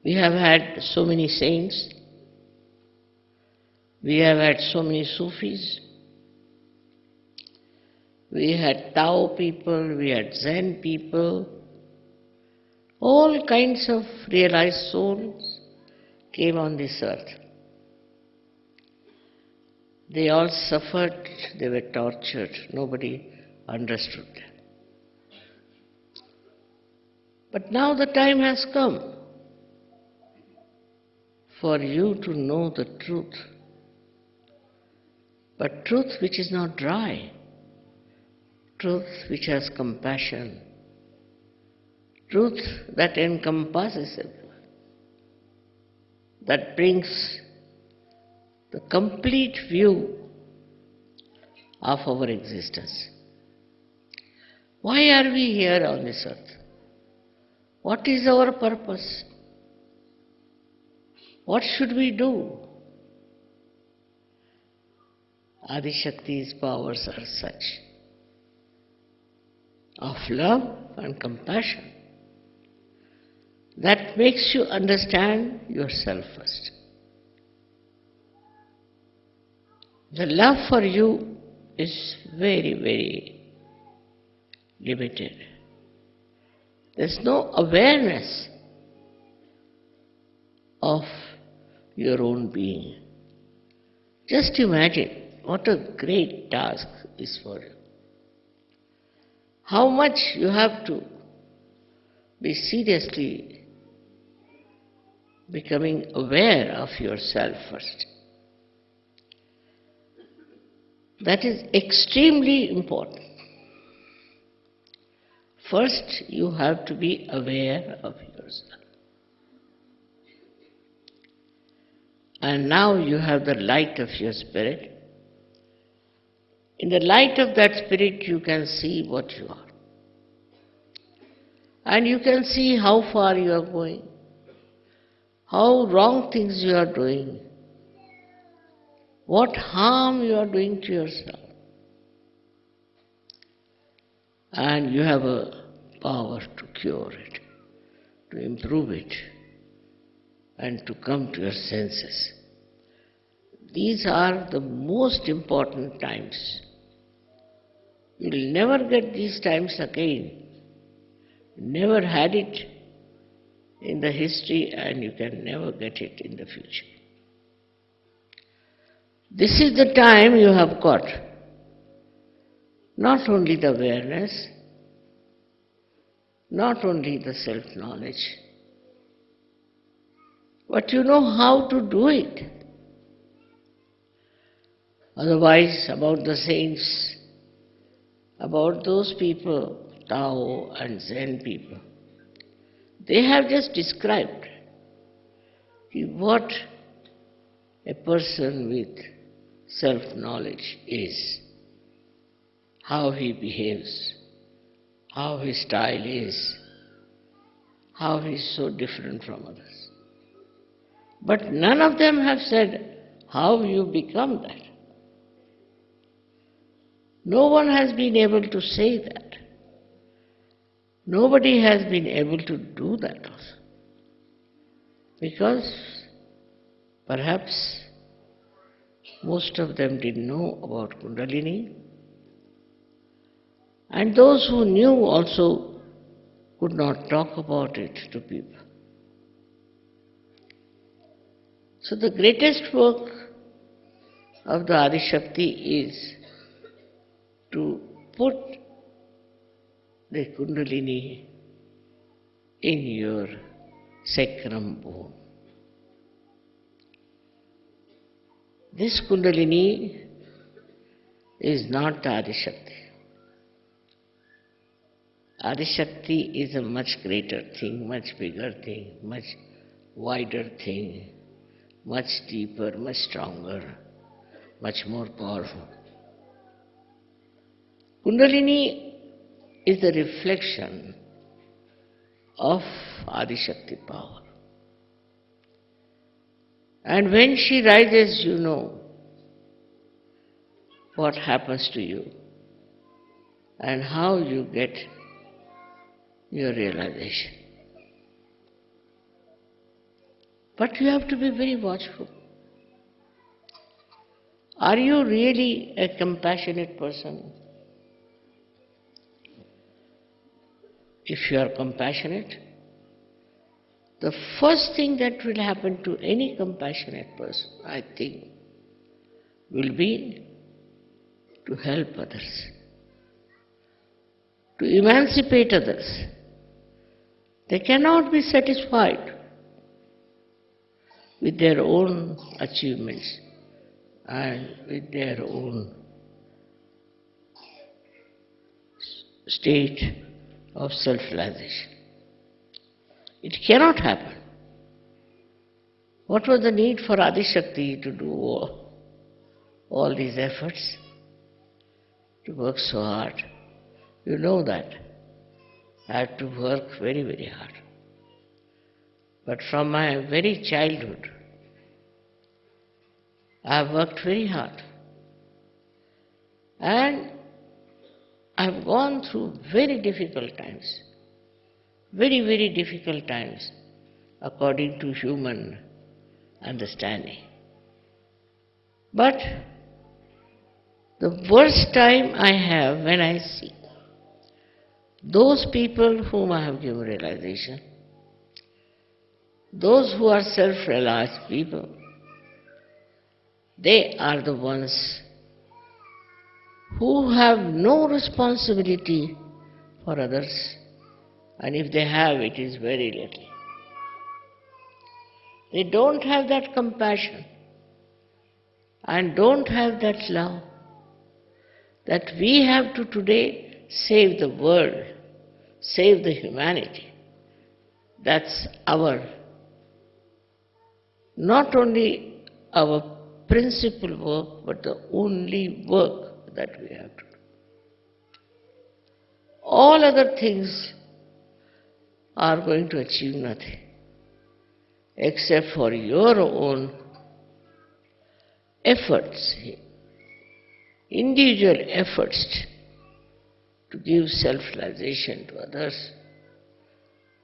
We have had so many saints, we have had so many Sufis, we had Tao people, we had Zen people, all kinds of realized souls came on this earth. They all suffered, they were tortured, nobody understood them. But now the time has come for you to know the truth, but truth which is not dry, truth which has compassion, truth that encompasses everyone, that brings the complete view of our existence. Why are we here on this earth? What is our purpose? What should we do? Adishakti's powers are such of love and compassion that makes you understand yourself first. The love for you is very, very limited. There's no awareness of your own being. Just imagine what a great task is for you. How much you have to be seriously becoming aware of yourself first. That is extremely important. First, you have to be aware of yourself. And now you have the light of your spirit. In the light of that spirit, you can see what you are. And you can see how far you are going, how wrong things you are doing, what harm you are doing to yourself. And you have a power to cure it, to improve it, and to come to your senses. These are the most important times. You'll never get these times again. Never had it in the history, and you can never get it in the future. This is the time you have got. Not only the awareness, not only the self-knowledge, but you know how to do it. Otherwise, about the saints, about those people, Tao and Zen people, they have just described what a person with self-knowledge is, how he behaves, how his style is, how he is so different from others. But none of them have said how you become that. No one has been able to say that. Nobody has been able to do that also. Because perhaps most of them didn't know about Kundalini, and those who knew also could not talk about it to people. So the greatest work of the Adishakti is to put the Kundalini in your sacrum bone. This Kundalini is not the Adishakti. Adishakti is a much greater thing, much bigger thing, much wider thing, much deeper, much stronger, much more powerful. Kundalini is the reflection of Adishakti power. And when she rises, you know what happens to you and how you get your realization. But you have to be very watchful. Are you really a compassionate person? If you are compassionate, the first thing that will happen to any compassionate person, I think, will be to help others, to emancipate others. They cannot be satisfied with their own achievements and with their own state of self-realization. It cannot happen. What was the need for Adishakti to do all these efforts, to work so hard? You know that. I had to work very, very hard. But from my very childhood, I have worked very hard. And I have gone through very difficult times. Very, very difficult times according to human understanding. But the worst time I have when I see those people whom I have given realization, those who are self-realized people, they are the ones who have no responsibility for others, and if they have, it is very little. They don't have that compassion and don't have that love that we have to today save the world, save the humanity. That's our, not only our principal work, but the only work that we have to do. All other things are going to achieve nothing except for your own efforts, individual efforts to give self-realization to others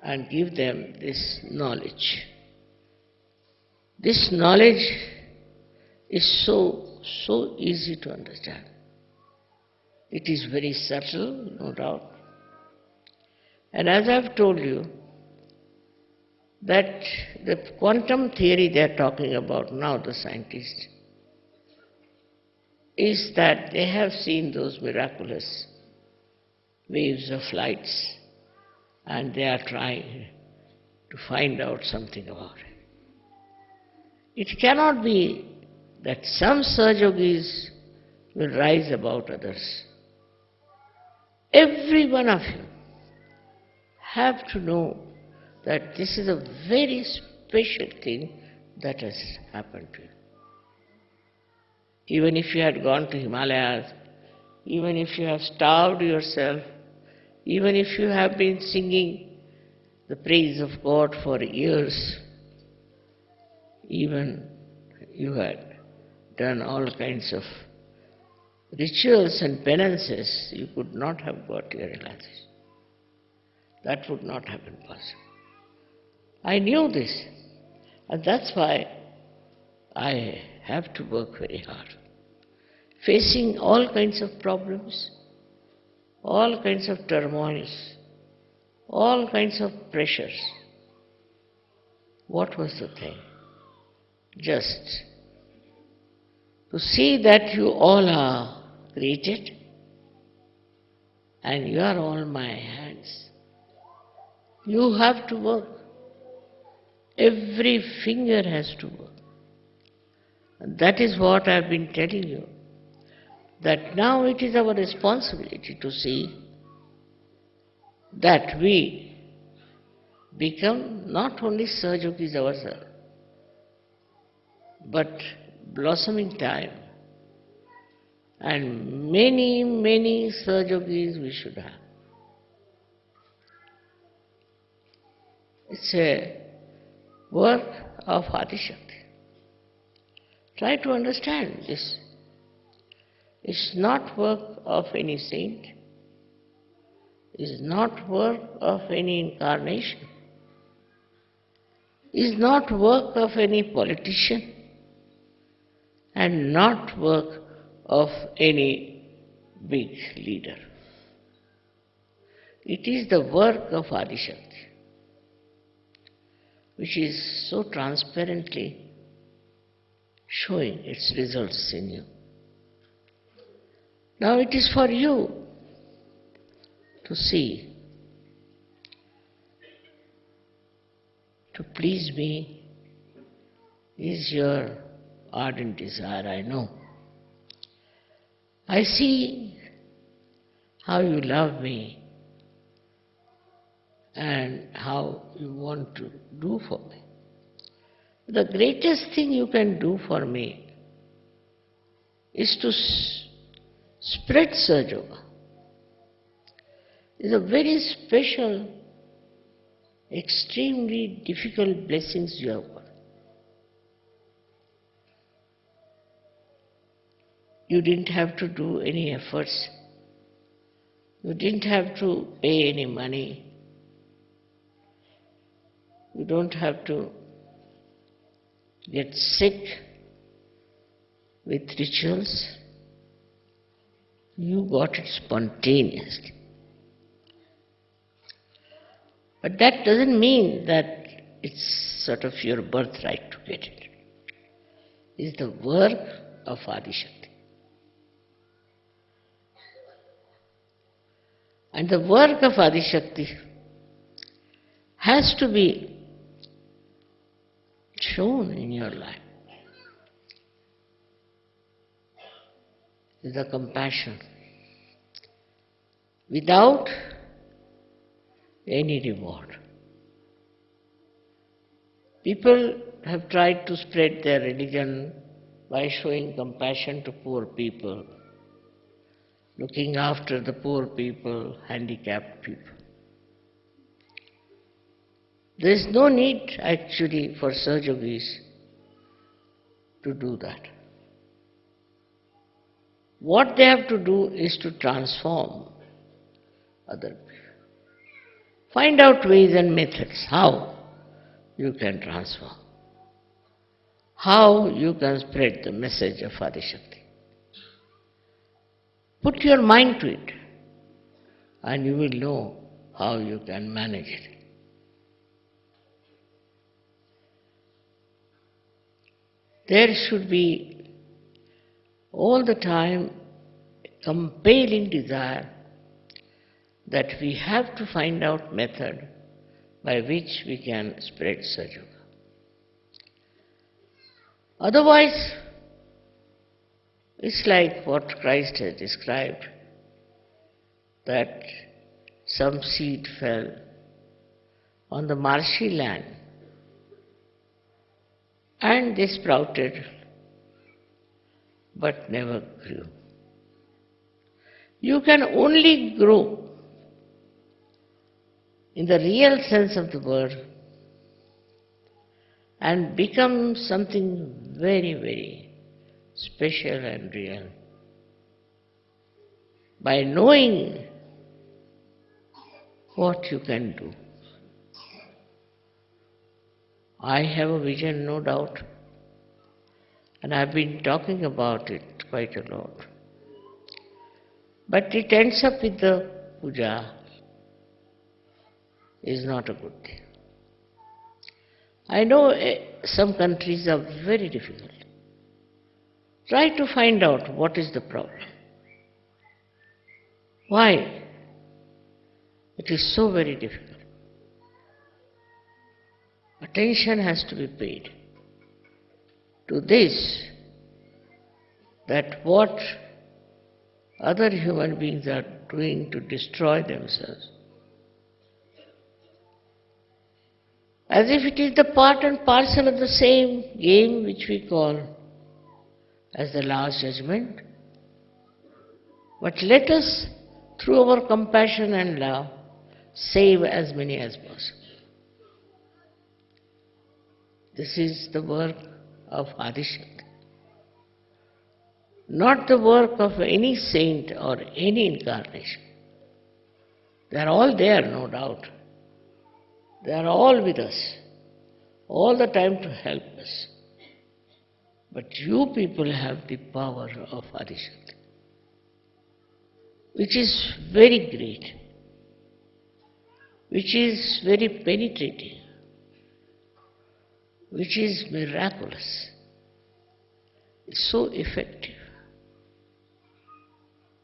and give them this knowledge. This knowledge is so easy to understand. It is very subtle, no doubt. And as I've told you, that the quantum theory they are talking about now, the scientists, is that they have seen those miraculous waves of lights and they are trying to find out something about it. It cannot be that some Sahajogis will rise above others. Every one of you have to know that this is a very special thing that has happened to you. Even if you had gone to Himalayas, even if you have starved yourself, even if you have been singing the praise of God for years, even you had done all kinds of rituals and penances, you could not have got your realization. That would not have been possible. I knew this, and that's why I have to work very hard. Facing all kinds of problems, all kinds of turmoils, all kinds of pressures. What was the thing? Just to see that you all are created and you are all my hands. You have to work. Every finger has to work. And that is what I have been telling you, that now it is our responsibility to see that we become not only Sahajogis ourselves, but blossoming time. And many, many Sahajogis we should have. It's a work of Adishakti. Try to understand this. It's not work of any saint. It's not work of any incarnation. is not work of any politician and not work of any big leader. It is the work of Adishakti, which is so transparently showing its results in you. Now it is for you to see, to please me is your ardent desire, I know. I see how you love me and how you want to do for me. The greatest thing you can do for me is to spread Sahaja. It's a very special, extremely difficult blessings you have got. You didn't have to do any efforts. You didn't have to pay any money. You don't have to get sick with rituals. You got it spontaneously. But that doesn't mean that it's sort of your birthright to get it. It's the work of Adishakti. And the work of Adishakti has to be shown in your life. Is the compassion without any reward. People have tried to spread their religion by showing compassion to poor people, looking after the poor people, handicapped people. There is no need actually for Sahajogis to do that. What they have to do is to transform other people. Find out ways and methods how you can transform, how you can spread the message of Adishakti. Put your mind to it and you will know how you can manage it. There should be all the time a compelling desire that we have to find out method by which we can spread Sahaja. Otherwise, it's like what Christ has described, that some seed fell on the marshy land and they sprouted but never grew. You can only grow in the real sense of the word and become something very, very special and real by knowing what you can do. I have a vision, no doubt, and I've been talking about it quite a lot. But it ends up with the puja is not a good thing. I know some countries are very difficult. Try to find out what is the problem. Why? It is so very difficult. Attention has to be paid to this, that what other human beings are doing to destroy themselves, as if it is the part and parcel of the same game which we call as the last judgment. But let us, through our compassion and love, save as many as possible. This is the work of Adishakti, not the work of any saint or any incarnation. They are all there, no doubt. They are all with us. all the time to help us. But you people have the power of Adishakti, which is very great, which is very penetrating, which is miraculous. It's so effective.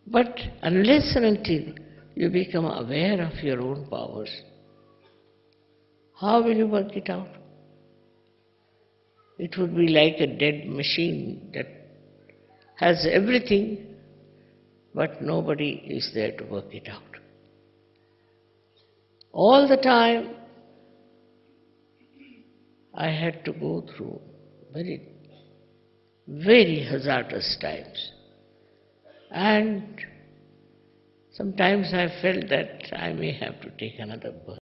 But unless and until you become aware of your own powers, how will you work it out? It would be like a dead machine that has everything, but nobody is there to work it out. All the time, I had to go through very, very hazardous times. And sometimes I felt that I may have to take another birth.